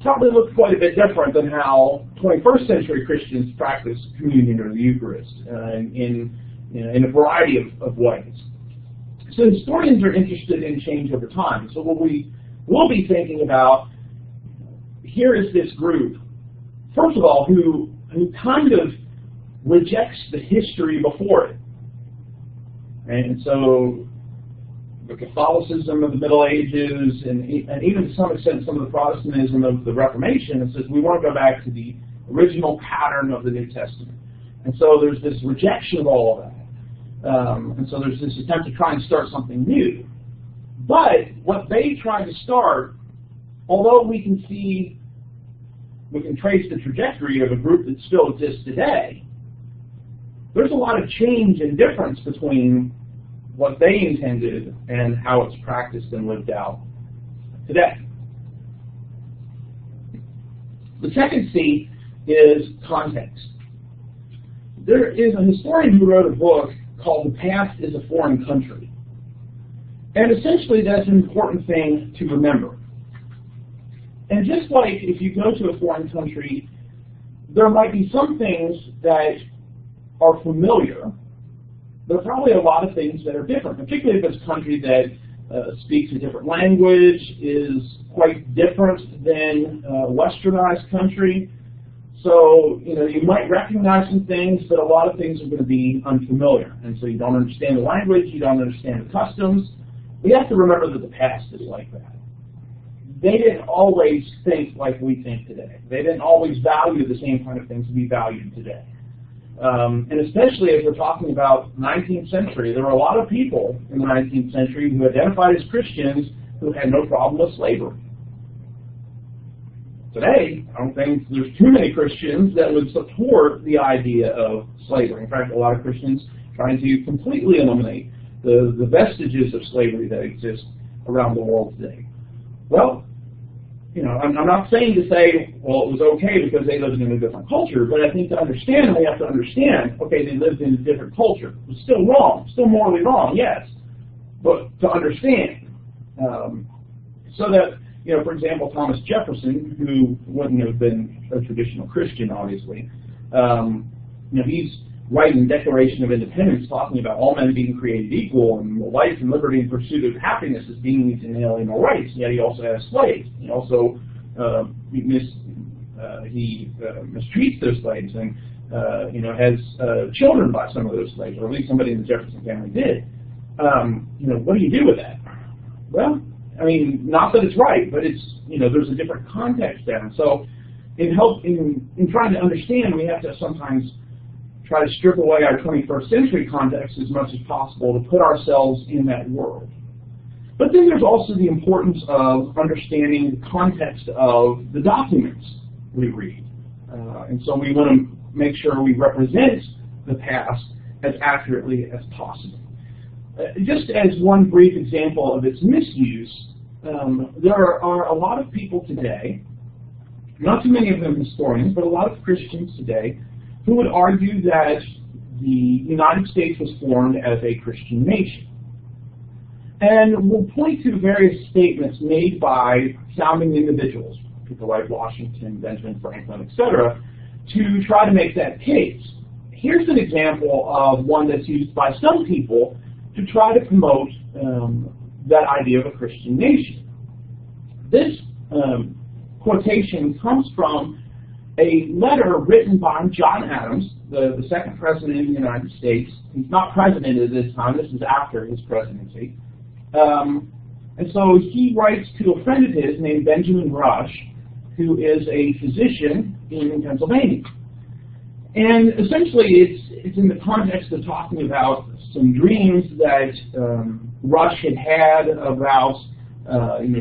probably looks quite a bit different than how 21st century Christians practice communion or the Eucharist in a variety of ways. So historians are interested in change over time. So what we will be thinking about, here is this group, first of all, who kind of rejects the history before it. And so the Catholicism of the Middle Ages, and even to some extent some of the Protestantism of the Reformation, it says we want to go back to the original pattern of the New Testament. And so there's this rejection of all of that. And so there's this attempt to try and start something new. But what they tried to start, although we can trace the trajectory of a group that still exists today, there's a lot of change and difference between what they intended and how it's practiced and lived out today. The second C is context. There is a historian who wrote a book called The Past is a Foreign Country. And essentially that's an important thing to remember. And just like if you go to a foreign country, there might be some things that are familiar. There are probably a lot of things that are different, particularly if it's a country that speaks a different language, is quite different than a westernized country. So, you might recognize some things, but a lot of things are going to be unfamiliar. And so you don't understand the language, you don't understand the customs. We have to remember that the past is like that. They didn't always think like we think today. They didn't always value the same kind of things we value today. And especially as we're talking about 19th century, there were a lot of people in the 19th century who identified as Christians who had no problem with slavery. Today, I don't think there's too many Christians that would support the idea of slavery. In fact, a lot of Christians trying to completely eliminate the vestiges of slavery that exist around the world today. Well, I'm not saying to say, well, it was okay because they lived in a different culture, but I think to understand, we have to understand, okay, they lived in a different culture. It was still wrong, still morally wrong, yes, but to understand. So that, for example, Thomas Jefferson, who wouldn't have been a traditional Christian, obviously, he's writing the Declaration of Independence talking about all men being created equal and life and liberty and pursuit of happiness as being these inalienable rights, yet he also has slaves. He also mistreats those slaves and has children by some of those slaves, or at least somebody in the Jefferson family did. What do you do with that? Well, not that it's right, but it's, there's a different context there. And so in trying to understand, we have to sometimes try to strip away our 21st century context as much as possible to put ourselves in that world. But then there's also the importance of understanding the context of the documents we read. And so we want to make sure we represent the past as accurately as possible. Just as one brief example of its misuse, there are a lot of people today, not too many of them historians, but a lot of Christians today, who would argue that the United States was formed as a Christian nation. And we'll point to various statements made by founding individuals, people like Washington, Benjamin Franklin, etc., to try to make that case. Here's an example of one that's used by some people to try to promote that idea of a Christian nation. This quotation comes from a letter written by John Adams, the second president of the United States. He's not president at this time. This is after his presidency. And so he writes to a friend of his named Benjamin Rush, who is a physician in Pennsylvania. And essentially it's in the context of talking about some dreams that Rush had about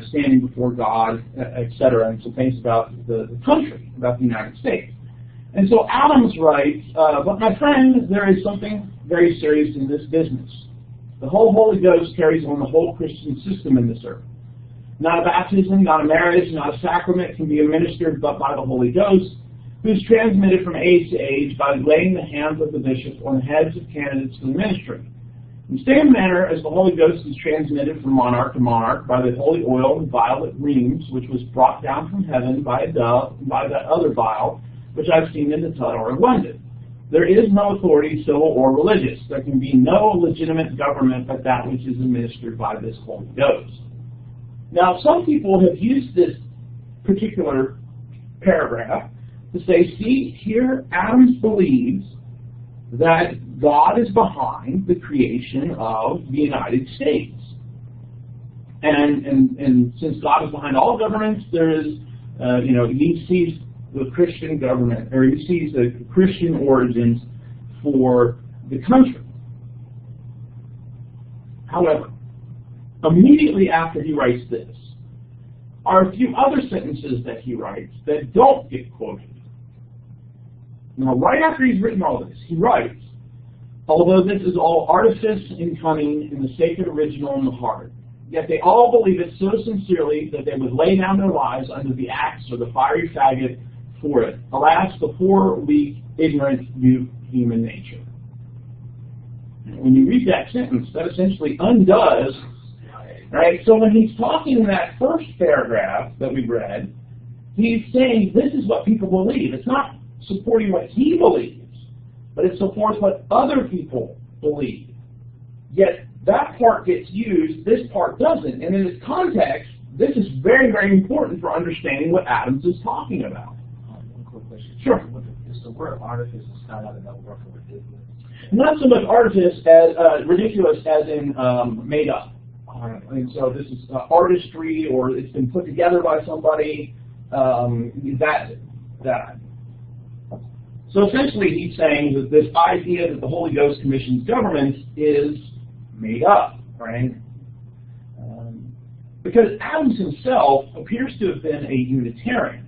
standing before God, etc., and some things about the country, about the United States. And so Adams writes, but my friend, there is something very serious in this business. The whole Holy Ghost carries on the whole Christian system in this earth. Not a baptism, not a marriage, not a sacrament can be administered but by the Holy Ghost, who is transmitted from age to age by laying the hands of the bishop on the heads of candidates for the ministry. In the same manner as the Holy Ghost is transmitted from monarch to monarch by the holy oil and violet reams, which was brought down from heaven by a dove, by that other vial, which I've seen in the Tower of London. There is no authority, civil or religious. There can be no legitimate government but that which is administered by this Holy Ghost. Now, some people have used this particular paragraph to say, see, here Adams believes that God is behind the creation of the United States. And since God is behind all governments, there is, he sees the Christian government, or he sees the Christian origins for the country. However, immediately after he writes this, are a few other sentences that he writes that don't get quoted. Now, right after he's written all this, he writes, although this is all artifice and cunning in the sacred original in the heart, yet they all believe it so sincerely that they would lay down their lives under the axe or the fiery faggot for it. Alas, the poor, weak, ignorant, mute human nature. When you read that sentence, that essentially undoes, right? So when he's talking in that first paragraph that we read, he's saying this is what people believe. It's not supporting what he believes, but it supports what other people believe. Yet that part gets used, this part doesn't. And in its context, this is very, very important for understanding what Adams is talking about. One quick question. Sure. Is the word artifice is kind of another word for ridiculous? Not so much artifice as ridiculous as in made up. And so this is artistry, or it's been put together by somebody. That. So essentially, he's saying that this idea that the Holy Ghost commissions government is made up, right? Because Adams himself appears to have been a Unitarian,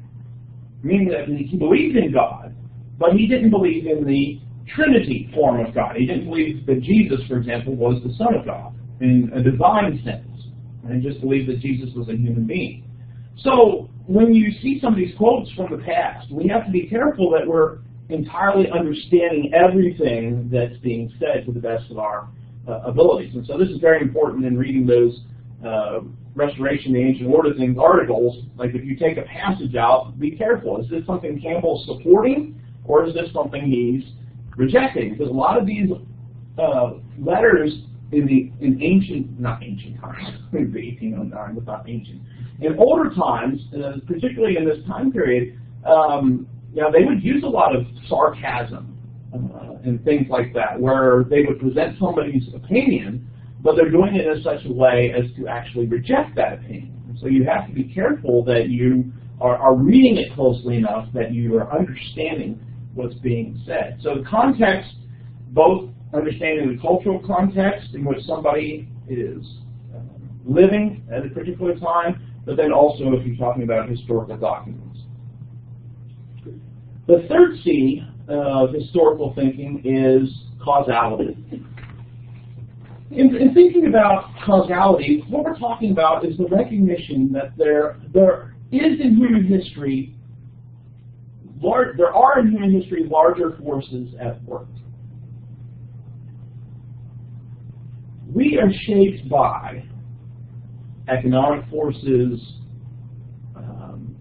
meaning that he believed in God, but he didn't believe in the Trinity form of God. He didn't believe that Jesus, for example, was the Son of God in a divine sense, and he just believed that Jesus was a human being. So when you see some of these quotes from the past, we have to be careful that we're entirely understanding everything that's being said to the best of our abilities. And so this is very important in reading those Restoration of the Ancient Order things articles. Like if you take a passage out, be careful. Is this something Campbell's supporting, or is this something he's rejecting? Because a lot of these letters in ancient, not ancient times, the 1809 was not ancient. In older times, particularly in this time period, they would use a lot of sarcasm and things like that, where they would present somebody's opinion, but they're doing it in such a way as to actually reject that opinion. And so you have to be careful that you are reading it closely enough that you are understanding what's being said. So the context, both understanding the cultural context in which somebody is living at a particular time, but then also if you're talking about historical documents. The third C of historical thinking is causality. In thinking about causality, what we're talking about is the recognition that there is in human history, there are in human history larger forces at work. We are shaped by economic forces,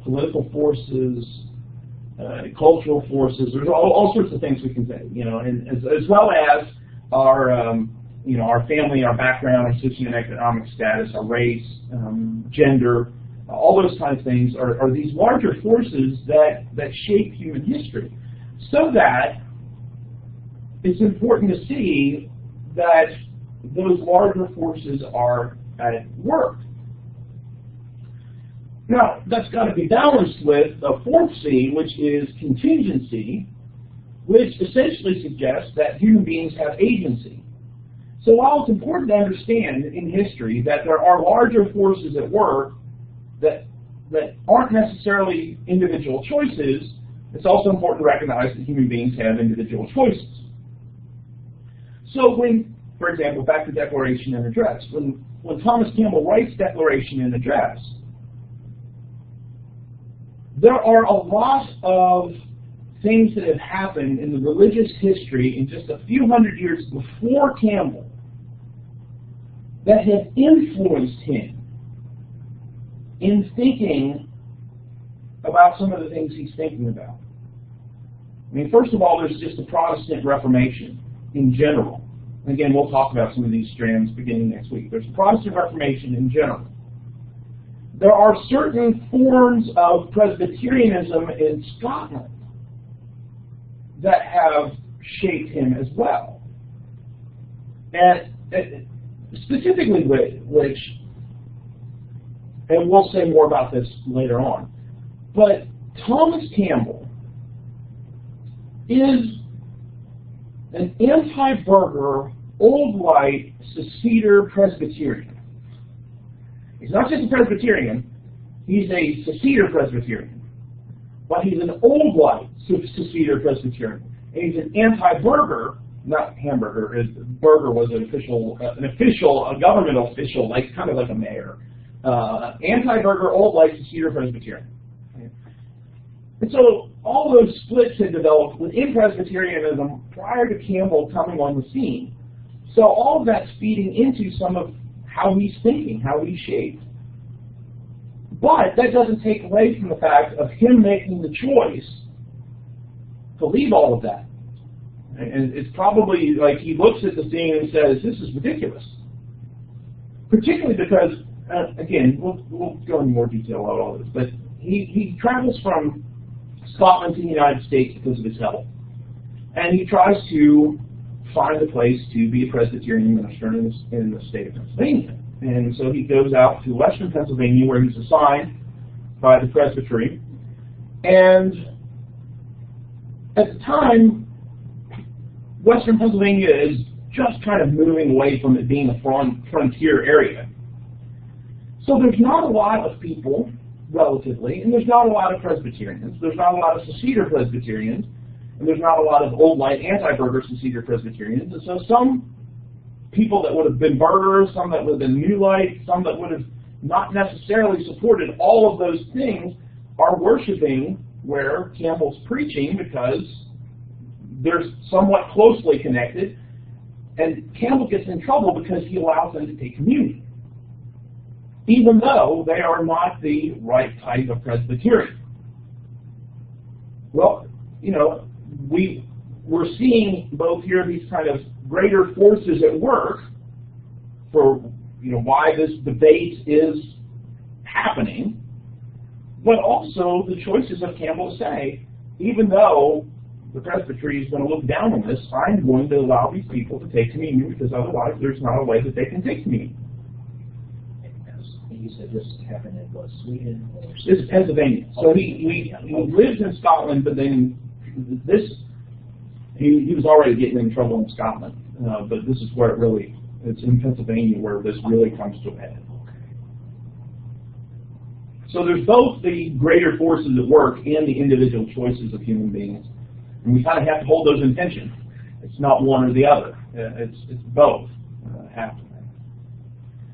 political forces, cultural forces. There's all sorts of things we can say, and as well as our our family, our background, our socioeconomic status, our race, gender, all those kinds of things are these larger forces that shape human history. So that it's important to see that those larger forces are at work. Now, that's got to be balanced with a fourth C, which is contingency, which essentially suggests that human beings have agency. So while it's important to understand in history that there are larger forces at work that aren't necessarily individual choices, it's also important to recognize that human beings have individual choices. So when, for example, back to Declaration and Address, when Thomas Campbell writes Declaration and Address, there are a lot of things that have happened in the religious history in just a few hundred years before Campbell that have influenced him in thinking about some of the things he's thinking about. I mean, first of all, there's just the Protestant Reformation in general. And again, we'll talk about some of these strands beginning next week. There's the Protestant Reformation in general. There are certain forms of Presbyterianism in Scotland that have shaped him as well. And specifically which, and we'll say more about this later on, but Thomas Campbell is an anti-burger, old white, seceder Presbyterian. He's not just a Presbyterian, he's a seceder Presbyterian. But he's an old white seceder Presbyterian. And he's an anti-burger, not hamburger, burger was an official, a government official, like kind of like a mayor. Anti-burger, old white, seceder Presbyterian. And so all those splits had developed within Presbyterianism prior to Campbell coming on the scene. So all of that's feeding into some of how he's thinking, how he's shaped. But that doesn't take away from the fact of him making the choice to leave all of that. And it's probably like he looks at the scene and says, this is ridiculous. Particularly because, again, we'll go into more detail about all this, but he travels from Scotland to the United States because of his health. And he tries to find a place to be a Presbyterian minister in the state of Pennsylvania. And so he goes out to western Pennsylvania, where he's assigned by the presbytery. And at the time, western Pennsylvania is just kind of moving away from it being a frontier area. So there's not a lot of people, relatively, and there's not a lot of Presbyterians. There's not a lot of Seceder Presbyterians, and there's not a lot of Old Light anti-burger Seceder Presbyterians. And so some people that would have been burghers, some that would have been New Light, some that would have not necessarily supported all of those things are worshiping where Campbell's preaching because they're somewhat closely connected. And Campbell gets in trouble because he allows them to take communion, even though they are not the right type of Presbyterian. Well, you know, we're seeing both here these kind of greater forces at work for, you know, why this debate is happening, but also the choices of Campbell say, even though the presbytery is going to look down on this, I'm going to allow these people to take communion because otherwise there's not a way that they can take communion. You said this happened in what, Sweden? Or this is Pennsylvania. So he lives in Scotland, but then he was already getting in trouble in Scotland. But this is where it's in Pennsylvania where this really comes to a head. So there's both the greater forces at work and the individual choices of human beings. And we kind of have to hold those in tension. It's not one or the other. It's both happening.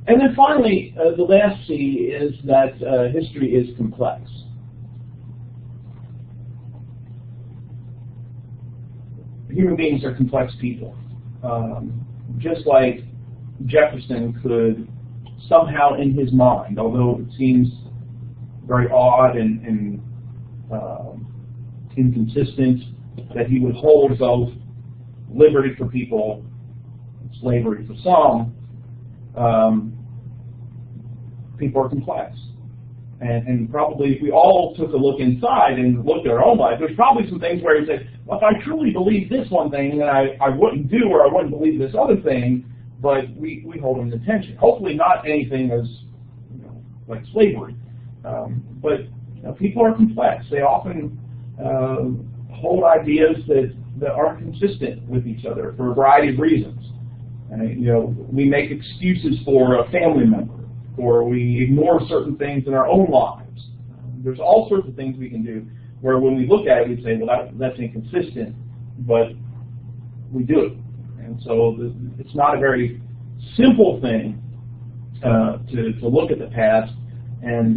And then finally, the last C is that history is complex. Human beings are complex people. Just like Jefferson could somehow in his mind, although it seems very odd and inconsistent, that he would hold both liberty for people and slavery for some, people are complex. And probably if we all took a look inside and looked at our own life, there's probably some things where you say, well, if I truly believe this one thing, then I wouldn't do, or I wouldn't believe this other thing, but we hold them in tension. Hopefully not anything as, you know, like slavery. But you know, people are complex. They often hold ideas that aren't consistent with each other for a variety of reasons. You know, we make excuses for a family member, or we ignore certain things in our own lives. There's all sorts of things we can do where when we look at it, we say, well, that's inconsistent, but we do it. And so it's not a very simple thing to look at the past and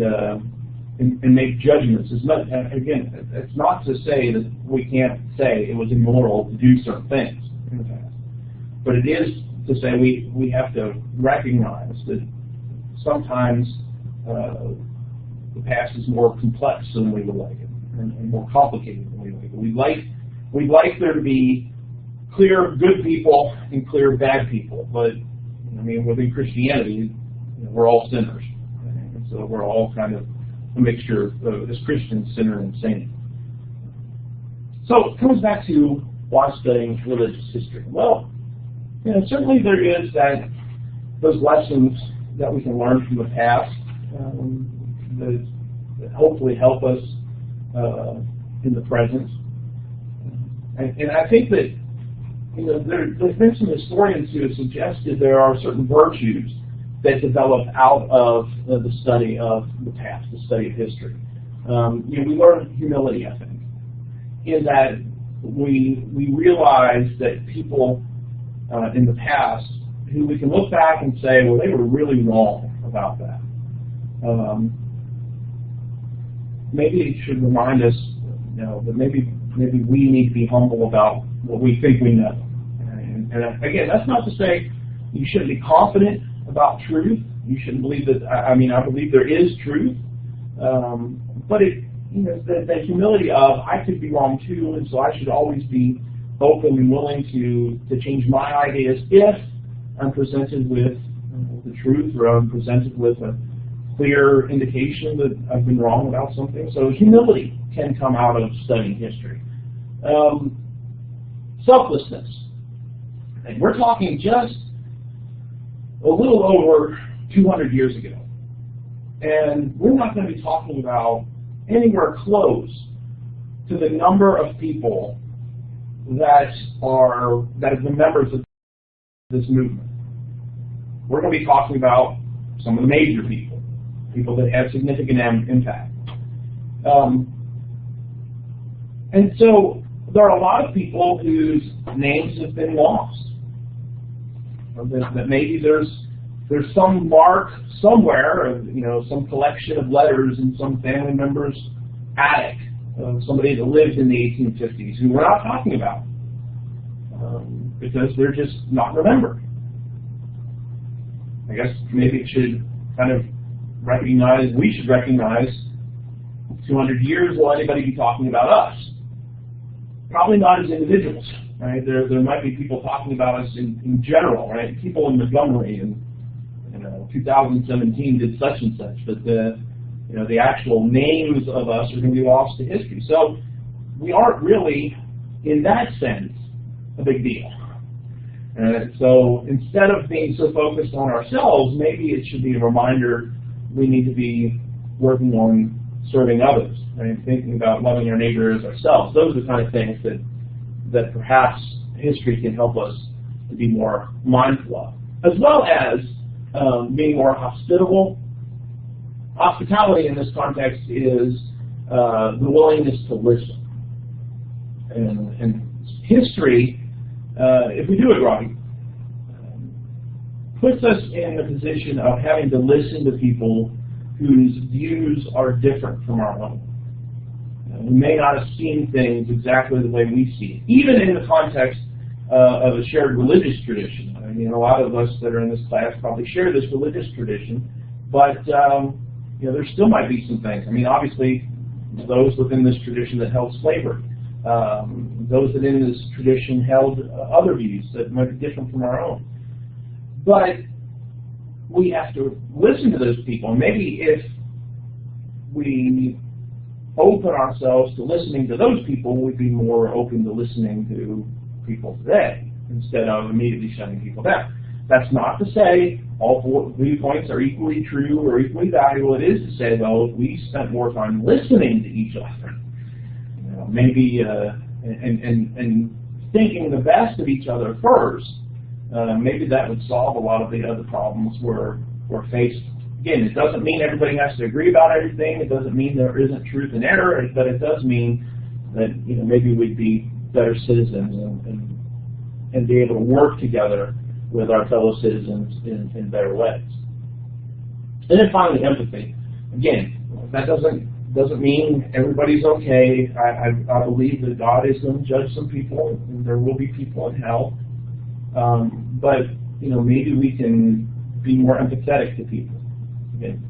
make judgments. It's not, again, it's not to say that we can't say it was immoral to do certain things in the past, but it is to say we have to recognize that sometimes the past is more complex than we would like it, and more complicated than we would like it. We'd like there to be clear good people and clear bad people, but I mean, within Christianity, you know, we're all sinners, and so we're all kind of a mixture of, as Christians, sinner and saint. So it comes back to why studying religious history. Well, you know, certainly there is those lessons that we can learn from the past that hopefully help us in the present. And I think that, you know, there's been some historians who have suggested there are certain virtues that develop out of the study of the past, the study of history. You know, we learn humility, I think, in that we realize that people in the past who we can look back and say, well, they were really wrong about that. Maybe it should remind us, you know, that maybe we need to be humble about what we think we know. And again, that's not to say you shouldn't be confident about truth. You shouldn't believe that. I mean, I believe there is truth, but it, you know, the humility of I could be wrong too, and so I should always be open and willing to change my ideas if I'm presented with the truth, or I'm presented with a clear indication that I've been wrong about something. So humility can come out of studying history. Selflessness. And we're talking just a little over 200 years ago. And we're not going to be talking about anywhere close to the number of people that have been members of this movement. We're going to be talking about some of the major people that have significant impact. And so there are a lot of people whose names have been lost. That maybe there's some mark somewhere, some collection of letters in some family member's attic of somebody that lived in the 1850s who we're not talking about because they're just not remembered. I guess maybe it should kind of we should recognize 200 years, will anybody be talking about us? Probably not as individuals, right? There might be people talking about us in general, right? People in Montgomery in 2017 did such and such, but the actual names of us are going to be lost to history. So we aren't really, in that sense, a big deal. So instead of being so focused on ourselves, maybe it should be a reminder we need to be working on serving others, right? Thinking about loving our neighbor as ourselves. Those are the kind of things that perhaps history can help us to be more mindful of, as well as being more hospitable. Hospitality in this context is the willingness to listen. And history, if we do it right, puts us in the position of having to listen to people whose views are different from our own. We may not have seen things exactly the way we see it, even in the context of a shared religious tradition. I mean, a lot of us that are in this class probably share this religious tradition, but there still might be some things. I mean, obviously, those within this tradition that held slavery, those that in this tradition held other views that might be different from our own. But we have to listen to those people. Maybe if we open ourselves to listening to those people, we'd be more open to listening to people today instead of immediately shutting people down. That's not to say all four viewpoints are equally true or equally valuable. It is to say, though, if we spent more time listening to each other, maybe and thinking the best of each other first, maybe that would solve a lot of the other problems we're faced. Again, it doesn't mean everybody has to agree about everything. It doesn't mean there isn't truth and error, but it does mean that maybe we'd be better citizens and be able to work together with our fellow citizens in better ways. And then finally, empathy. Again, that doesn't mean everybody's okay. I believe that God is going to judge some people, and there will be people in hell. But maybe we can be more empathetic to people. Again,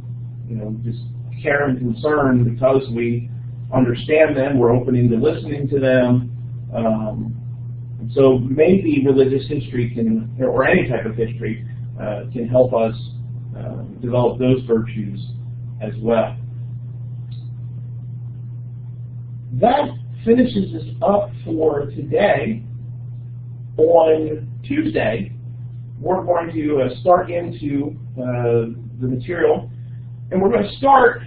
just care and concern because we understand them. We're opening to listening to them. So maybe religious history can, or any type of history, can help us develop those virtues as well. That finishes us up for today. On Tuesday, we're going to start into the material, and we're going to start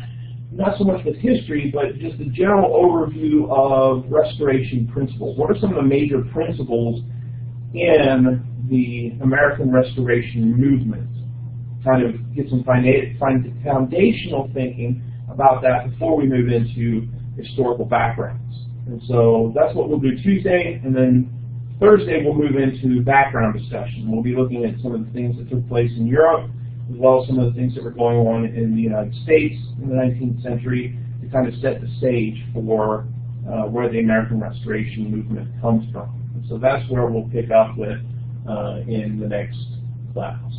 not so much with history, but just a general overview of restoration principles. What are some of the major principles in the American Restoration movement? Kind of get some foundational thinking about that before we move into historical backgrounds. And so that's what we'll do Tuesday, and then Thursday we'll move into background discussion. We'll be looking at some of the things that took place in Europe, as well as some of the things that were going on in the United States in the 19th century to kind of set the stage for where the American Restoration movement comes from. And so that's where we'll pick up with in the next class.